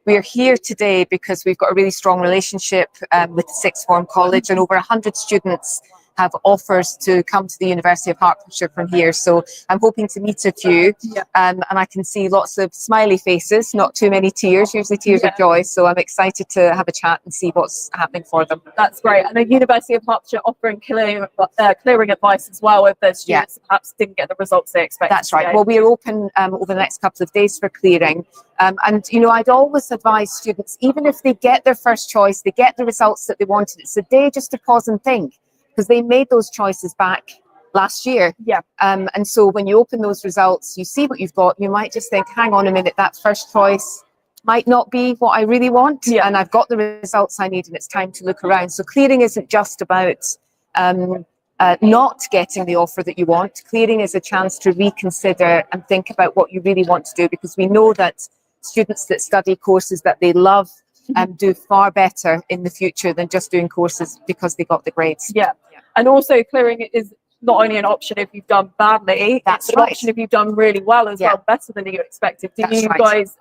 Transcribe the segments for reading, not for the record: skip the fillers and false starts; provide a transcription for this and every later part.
We are here today because we've got a really strong relationship with the Sixth Form College, and over 100 students have offers to come to the University of Hertfordshire from here. So I'm hoping to meet a few, and I can see lots of smiley faces, not too many tears, usually tears of joy. So I'm excited to have a chat and see what's happening for them. That's great. And the University of Hertfordshire offering clearing advice as well if the students perhaps didn't get the results they expected. That's right. Well, we're open over the next couple of days for clearing. And, you know, I'd always advise students, even if they get their first choice, they get the results that they wanted, it's a day just to pause and think, because they made those choices back last year. And so when you open those results, you see what you've got, you might just think, hang on a minute, that first choice might not be what I really want. And I've got the results I need, and it's time to look around. So clearing isn't just about not getting the offer that you want. Clearing is a chance to reconsider and think about what you really want to do, because we know that students that study courses that they love do far better in the future than just doing courses because they got the grades. And also clearing is not only an option if you've done badly, it's an option if you've done really well as well, better than you expected. Do you guys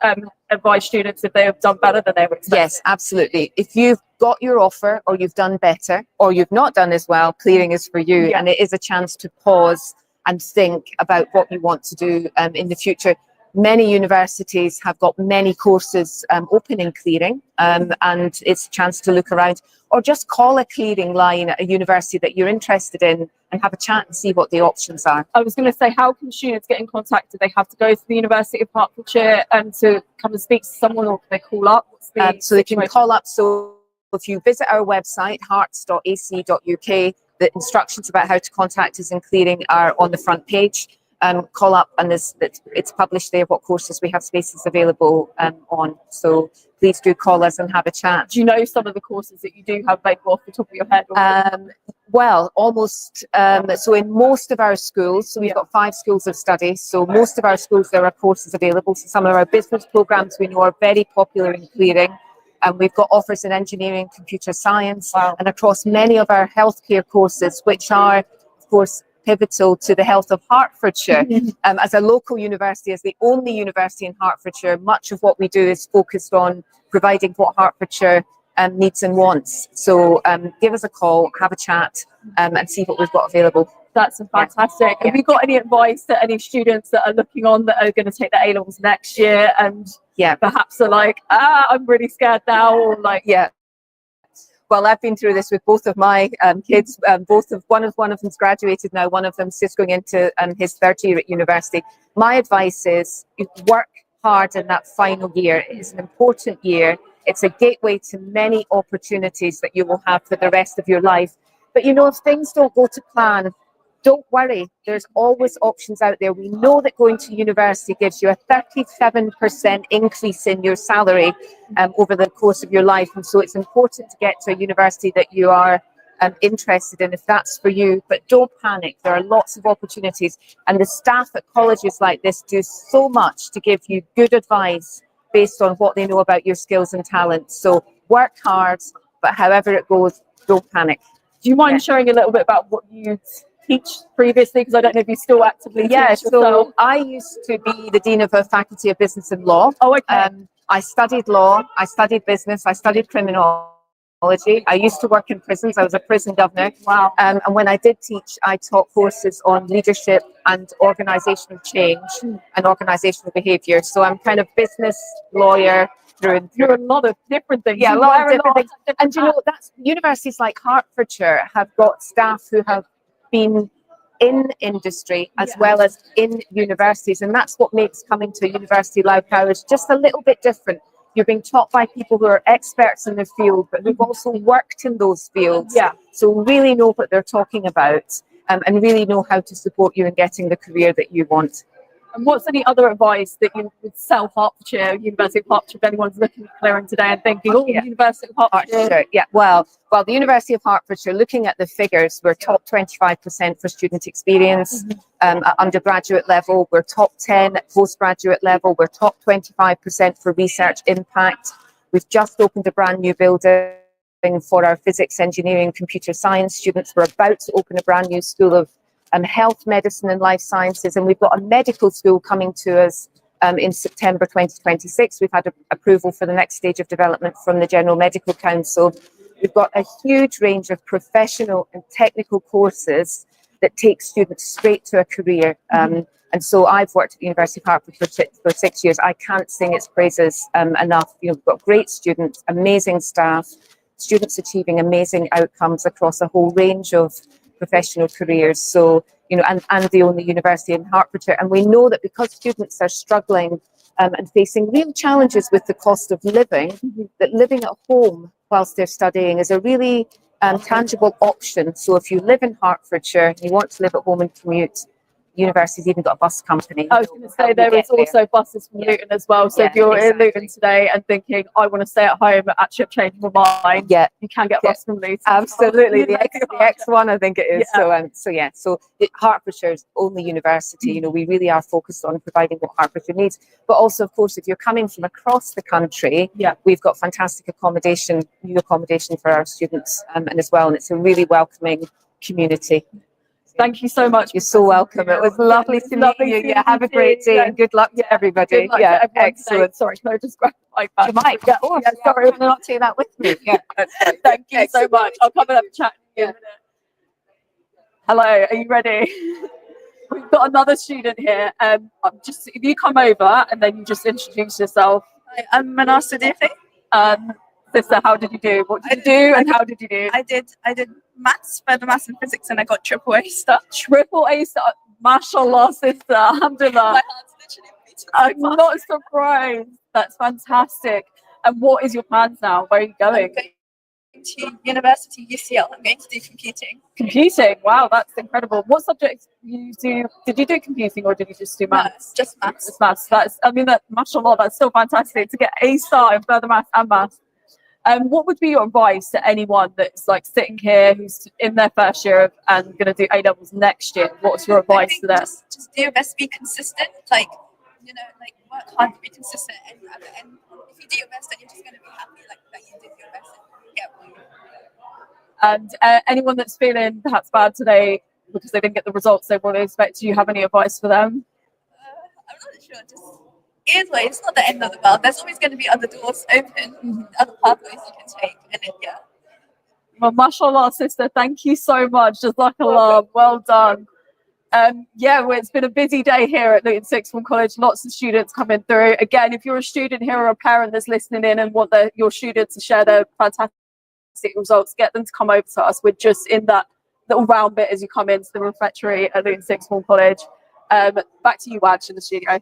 advise students if they have done better than they were expecting? Yes, absolutely. If you've got your offer, or you've done better, or you've not done as well, clearing is for you. And it is a chance to pause and think about what you want to do in the future. Many universities have got many courses open in clearing, and it's a chance to look around, or just call a clearing line at a university that you're interested in and have a chat and see what the options are. I was going to say, how can students get in contact? Do they have to go to the University of Hertfordshire to come and speak to someone, or can they call up? So they can call up. So if you visit our website, hearts.ac.uk, the instructions about how to contact us in clearing are on the front page. Call up, and it's published there what courses we have spaces available on. So please do call us and have a chat. Do you know some of the courses that you do have available off the top of your head? Well, almost. So in most of our schools, so we've got 5 schools of study. So most of our schools, there are courses available. So some of our business programs we know are very popular in clearing. And we've got offers in engineering, computer science, and across many of our healthcare courses, which are, of course, pivotal to the health of Hertfordshire. As a local university, as the only university in Hertfordshire, much of what we do is focused on providing what Hertfordshire needs and wants. So give us a call, have a chat, and see what we've got available. That's fantastic. Have you got any advice to any students that are looking on that are going to take their A-levels next year and perhaps are like, I'm really scared now, or like, Well, I've been through this with both of my kids. One of them's graduated now. One of them's just going into his 3rd year at university. My advice is work hard in that final year. It is an important year. It's a gateway to many opportunities that you will have for the rest of your life. But you know, if things don't go to plan, don't worry. There's always options out there. We know that going to university gives you a 37% increase in your salary over the course of your life. And so it's important to get to a university that you are interested in, if that's for you. But don't panic. There are lots of opportunities. And the staff at colleges like this do so much to give you good advice based on what they know about your skills and talents. So work hard, but however it goes, don't panic. Do you mind sharing a little bit about what you teach previously, because I don't know if you still actively teach yourself? So I used to be the Dean of the Faculty of Business and Law. I studied law, I studied business, I studied criminology. I used to work in prisons. I was a prison governor. And when I did teach, I taught courses on leadership and organizational change and organizational behavior. So I'm kind of business lawyer through and through. You're a lot of different things. A lot of different things. And you know, that's universities like Hertfordshire have got staff who have been in industry as well as in universities, and that's what makes coming to a university like ours just a little bit different. You're being taught by people who are experts in their field, but who've also worked in those fields, so really know what they're talking about, and really know how to support you in getting the career that you want. And what's any other advice that you would sell Hertfordshire, University of Hertfordshire, if anyone's looking at clearing today and thinking, University of Hertfordshire? Well, the University of Hertfordshire, looking at the figures, we're top 25% for student experience at undergraduate level. We're top 10 at postgraduate level. We're top 25% for research impact. We've just opened a brand new building for our physics, engineering, computer science students. We're about to open a brand new school of health, medicine and life sciences, and we've got a medical school coming to us in September 2026. We've had approval for the next stage of development from the General Medical Council. We've got a huge range of professional and technical courses that take students straight to a career. And so I've worked at the University of Hertfordshire for 6 years. I can't sing its praises enough. We've got great students, amazing staff, students achieving amazing outcomes across a whole range of professional careers. So, and the only university in Hertfordshire. And we know that because students are struggling and facing real challenges with the cost of living, that living at home whilst they're studying is a really tangible option. So if you live in Hertfordshire, you want to live at home and commute, university's even got a bus company. I was going to say there is also buses from Luton as well. So if you're in Luton today and thinking, I want to stay at home, but actually I've changed my mind, you can get a bus from Luton. Absolutely. The X1, I think it is. So Hertfordshire's only university, we really are focused on providing what Hertfordshire needs. But also, of course, if you're coming from across the country, we've got fantastic accommodation, new accommodation for our students and as well. And it's a really welcoming community. Thank you so much. You're so welcome. It was lovely to meet you. Yeah, have a great day and good luck to everybody. Good luck to everyone excellent. Today. Sorry, can I just grab my mic? You might, of course. Sorry, I'm not take that with me. Thank you so much. I'll come and have a chat in a minute. Hello, are you ready? We've got another student here. Just if you come over and then you just introduce yourself. Hi, I'm Manasa Defi. Sister, how did you do? What did you do and how did you do? I did maths, further maths and physics, and I got triple A star. Triple A star, mashallah, sister, alhamdulillah. My heart's literally beating. I'm not surprised. That's fantastic. And what is your plans now? Where are you going? I'm going to University UCL. I'm going to do computing. Computing? Wow, that's incredible. What subjects you do? Did you do computing or did you just do maths? Just maths. Just maths. Mashallah, that's so fantastic to get A star in further maths and maths. What would be your advice to anyone that's like sitting here who's in their first year and going to do A levels next year? What's your advice to them? Just do your best, be consistent. Work hard, be consistent, and at the end, if you do your best, then you're just going to be happy that you did your best and get what you want. And anyone that's feeling perhaps bad today because they didn't get the results they want to expect, do you have any advice for them? I'm not sure. It's not the end of the world. There's always going to be other doors open, other pathways you can take, and Well, mashallah, sister, thank you so much. Jazakallah, well done. It's been a busy day here at Luton Sixth Form College. Lots of students coming through. Again, if you're a student here or a parent that's listening in and want your students to share their fantastic results, get them to come over to us. We're just in that little round bit as you come into the refectory at Luton Sixth Form College. Back to you, Waj, in the studio.